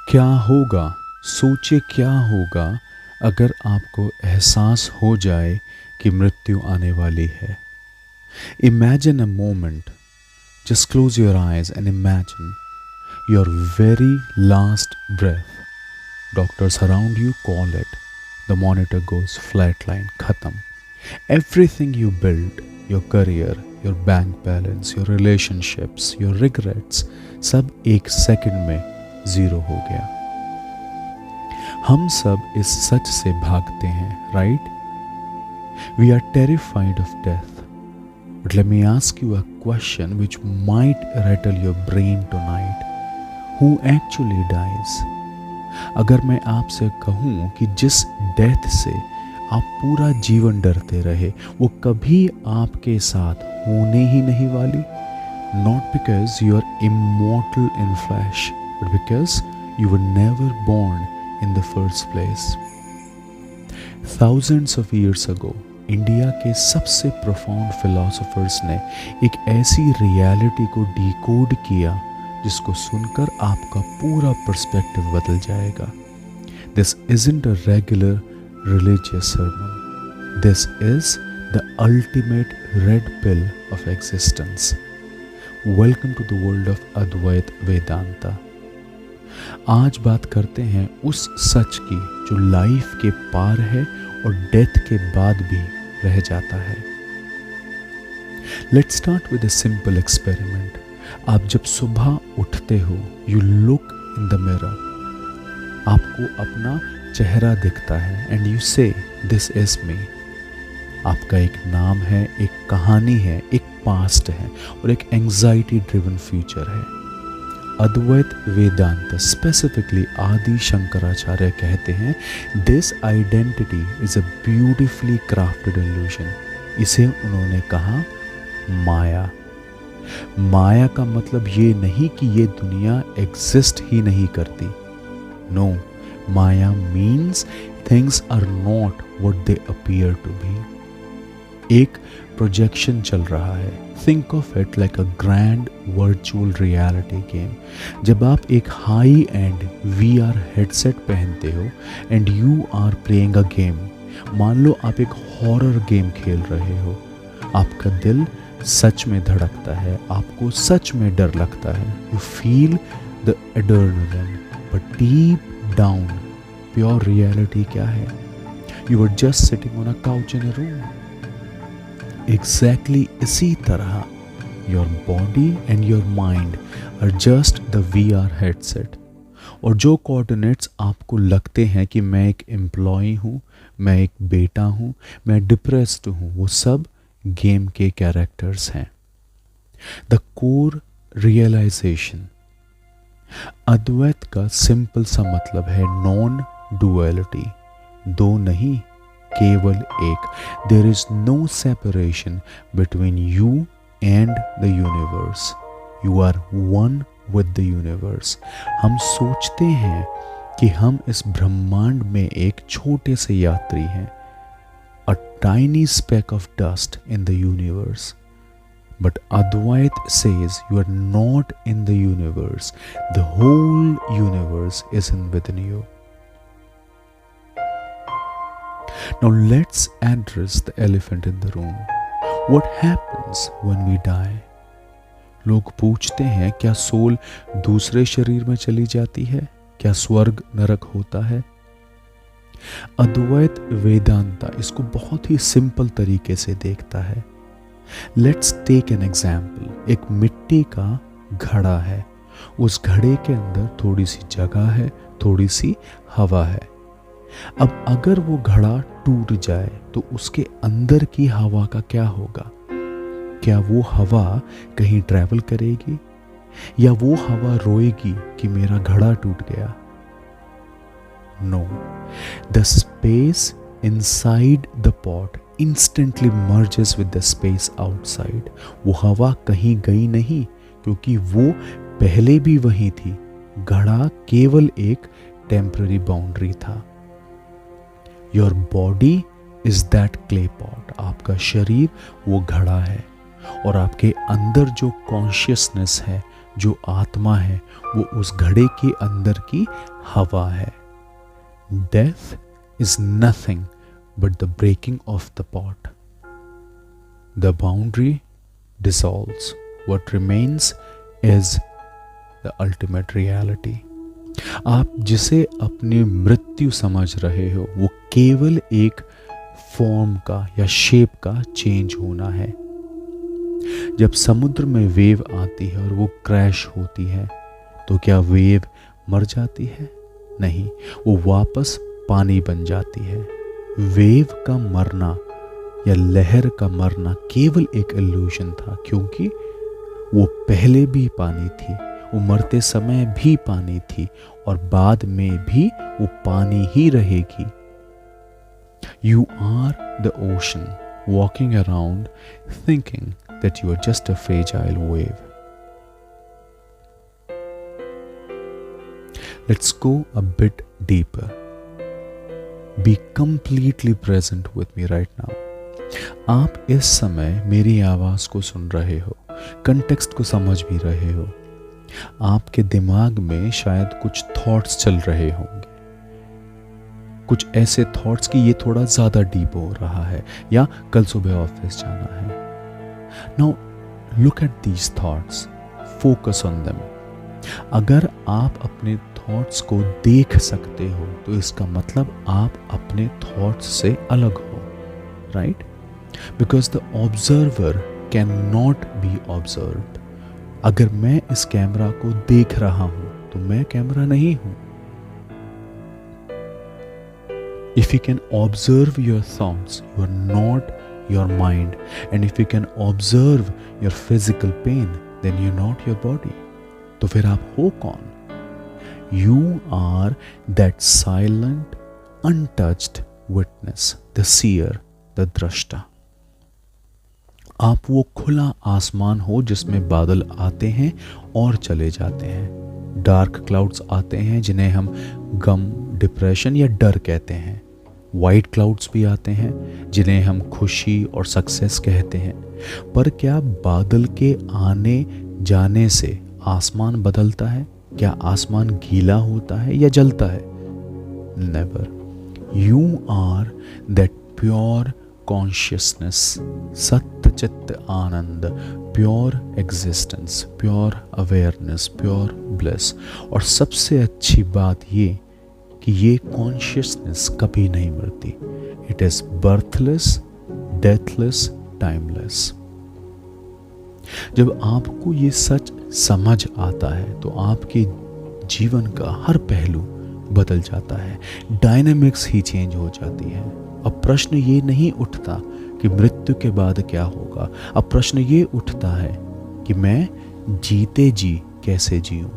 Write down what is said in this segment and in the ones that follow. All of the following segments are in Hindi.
क्या होगा, सोचिए क्या होगा अगर आपको एहसास हो जाए कि मृत्यु आने वाली है। Imagine a moment, just close your eyes and imagine your very last breath. Doctors around you call it, the monitor goes flatline, खत्म। Everything you build, your career, your bank balance, your relationships, your regrets, सब एक सेकंड में जीरो हो गया। हम सब इस सच से भागते हैं, right? We are terrified of death, but let me ask you a question which might rattle your brain tonight. Who actually dies? अगर मैं आपसे कहूँ कि जिस डेथ से आप पूरा जीवन डरते रहे वो कभी आपके साथ होने ही नहीं वाली, not because you are immortal in flesh, but because you were never born in the first place. Thousands of years ago, India के सबसे प्रोफाउंड फिलोसोफर्स ने एक ऐसी रियलिटी को डिकोड किया जिसको सुनकर आपका पूरा पर्सपेक्टिव बदल जाएगा। This isn't a regular religious sermon, this is the ultimate red pill of existence. Welcome to the world of Advaita Vedanta. आज बात करते हैं उस सच की जो लाइफ के पार है और डेथ के बाद भी रह जाता है। Let's start with a simple experiment. आप जब सुबह उठते हो, you look in the mirror, आपको अपना चेहरा दिखता है एंड यू से दिस इज मी। आपका एक नाम है, एक कहानी है, एक पास्ट है और एक एंजाइटी ड्रिवन फ्यूचर है। अद्वैत वेदांत स्पेसिफिकली आदि शंकराचार्य कहते हैं this identity is a beautifully crafted illusion. इसे उन्होंने कहा माया। माया का मतलब ये नहीं कि ये दुनिया एग्जिस्ट ही नहीं करती। No, maya means things are not what they appear to be. एक प्रोजेक्शन चल रहा है। Think of it like a grand virtual reality game. जब आप एक हाई एंड VR हेडसेट पहनते हो and you are playing a game, मान लो आप एक हॉरर गेम खेल रहे हो, आपका दिल सच में धड़कता है, आपको सच में डर लगता है, you feel the adrenaline, but deep down pure reality क्या है? You are just sitting on a couch in a room. Exactly इसी तरह your body and your mind are just the VR headset. और जो कोऑर्डिनेट्स आपको लगते हैं कि मैं एक एम्प्लॉय हूँ, मैं एक बेटा हूँ, मैं डिप्रेस्ड हूँ, वो सब गेम के कैरेक्टर्स हैं। The core realisation. अद्वैत का सिंपल सा मतलब है नॉन डुअलिटी, दो नहीं, केवल एक। There is no separation between you and the universe, you are one with the universe. हम सोचते हैं कि हम इस ब्रह्मांड में एक छोटे से यात्री हैं, a tiny speck of dust in the universe, but Advaita says you are not in the universe, the whole universe is in within you. Now let's address the elephant in the room. What happens when we die? लोग पूछते हैं क्या सोल दूसरे शरीर में चली जाती है? क्या स्वर्ग नरक होता है? अद्वैत वेदांता इसको बहुत ही सिंपल तरीके से देखता है। Let's take an example. एक मिट्टी का घड़ा है, उस घड़े के अंदर थोड़ी सी जगह है, थोड़ी सी हवा है। अब अगर वो घड़ा टूट जाए तो उसके अंदर की हवा का क्या होगा? क्या वो हवा कहीं ट्रैवल करेगी या वो हवा रोएगी कि मेरा घड़ा टूट गया? No, the space inside the pot instantly merges with the space outside. वो हवा कहीं गई नहीं क्योंकि वो पहले भी वहीं थी। घड़ा केवल एक टेम्पररी बाउंड्री था। Your body is that clay pot. आपका शरीर वो घड़ा है और आपके अंदर जो कॉन्शियसनेस है जो आत्मा है वो उस घड़े के अंदर की हवा है. Death is nothing but the breaking of the pot. The boundary dissolves. What remains is the ultimate reality. आप जिसे अपनी मृत्यु समझ रहे हो वो केवल एक फॉर्म का या शेप का चेंज होना है. जब समुद्र में वेव आती है और वो क्रैश होती है तो क्या वेव मर जाती है? नहीं, वो वापस पानी बन जाती है. वेव का मरना या लहर का मरना केवल एक इल्यूजन था, क्योंकि वो पहले भी पानी थी, वो मरते समय भी पानी थी और बाद में भी वो पानी ही रहेगी. You are the ocean walking around thinking that you are just a fragile wave. Let's go a bit deeper. Be completely present with me right now. आप इस समय मेरी आवाज को सुन रहे हो, कंटेक्स्ट को समझ भी रहे हो. आपके दिमाग में शायद कुछ थॉट्स चल रहे होंगे, कुछ ऐसे थॉट्स कि ये थोड़ा ज़्यादा डीप हो रहा है या कल सुबह ऑफिस जाना है. Now look at these thoughts, focus on them. अगर आप अपने थॉट्स को देख सकते हो तो इसका मतलब आप अपने थॉट्स से अलग हो, right? Because the observer can not be observed. अगर मैं इस कैमरा को देख रहा हूं तो मैं कैमरा नहीं हूं. If you can observe your thoughts, you are not your mind. And if you can observe your physical pain, then you're not your body. तो फिर आप हो कौन? You are that silent, untouched witness, the seer, the drashta. आप वो खुला आसमान हो जिसमें बादल आते हैं और चले जाते हैं. डार्क क्लाउड्स आते हैं जिन्हें हम गम, डिप्रेशन या डर कहते हैं. वाइट क्लाउड्स भी आते हैं जिन्हें हम खुशी और सक्सेस कहते हैं. पर क्या बादल के आने जाने से आसमान बदलता है? क्या आसमान गीला होता है या जलता है? Never. You are that pure consciousness, satya chitta anand, pure existence, pure awareness, pure bliss. और सबसे अच्छी बात ये कि ये कॉन्शियसनेस कभी नहीं मरती. It is birthless, deathless, timeless. जब आपको ये सच समझ आता है तो आपके जीवन का हर पहलू बदल जाता है. डायनामिक्स ही चेंज हो जाती है. अब प्रश्न ये नहीं उठता कि मृत्यु के बाद क्या होगा. अब प्रश्न ये उठता है कि मैं जीते जी कैसे जीऊं.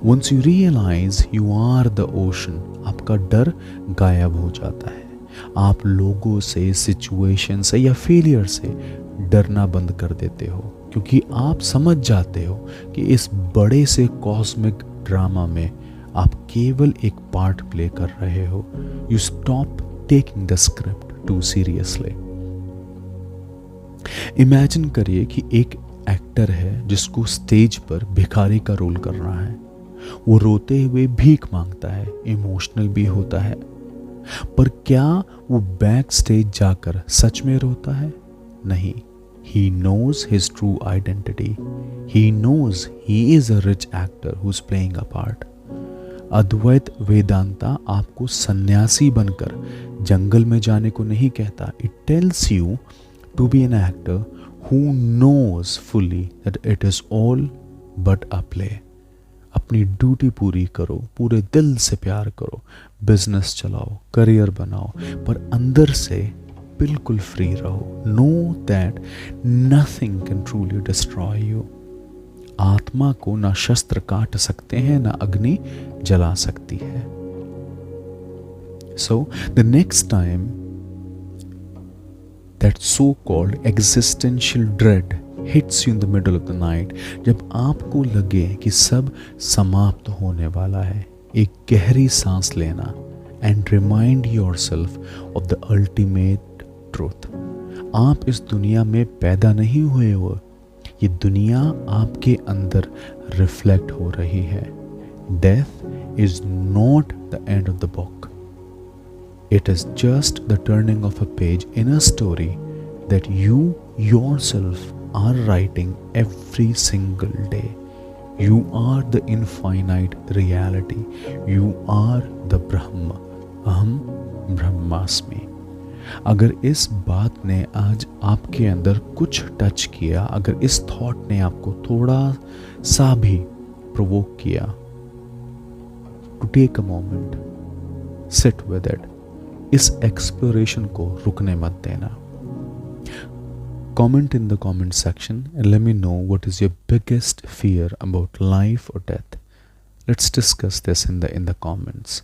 Once you realize you are the ocean, आपका डर गायब हो जाता है. आप लोगों से, सिचुएशन से या फेलियर से डरना बंद कर देते हो, क्योंकि आप समझ जाते हो कि इस बड़े से कॉस्मिक ड्रामा में आप केवल एक पार्ट प्ले कर रहे हो. You stop taking the script too seriously. Imagine करिए कि एक एक्टर है जिसको स्टेज पर भिखारी का रोल करना है. वो रोते हुए भीख मांगता है, इमोशनल भी होता है. पर क्या वो बैक स्टेज जाकर सच में रोता है? नहीं. He knows his true identity. He knows he is a rich actor who's playing a part. अद्वैत वेदांता आपको सन्यासी बनकर जंगल में जाने को नहीं कहता. It tells you to be an actor who knows fully that it is all but a play. अपनी ड्यूटी पूरी करो, पूरे दिल से प्यार करो, बिजनेस चलाओ, करियर बनाओ, पर अंदर से बिल्कुल फ्री रहो. Know that nothing can truly destroy you. आत्मा को ना शस्त्र काट सकते हैं, ना अग्नि जला सकती है. So the next time that so called existential dread hits you in the middle of the night, जब आपको लगे कि सब समाप्त होने वाला है, एक गहरी सांस लेना and remind yourself of the ultimate truth. आप इस दुनिया में पैदा नहीं हुए हो, ये दुनिया आपके अंदर रिफ्लेक्ट हो रही है. Death is not the end of the book. It is just the turning of a page in a story that you yourself are writing every single day. You are the infinite reality. You are the Brahma. Aham Brahmasmi. अगर इस बात ने आज आपके अंदर कुछ टच किया, अगर इस थॉट ने आपको थोड़ा सा भी प्रोवोक किया, to take a moment, sit with it. इस एक्सप्लोरेशन को रुकने मत देना. Comment in the comment section and let me know what is your biggest fear about life or death. Let's discuss this in the comments.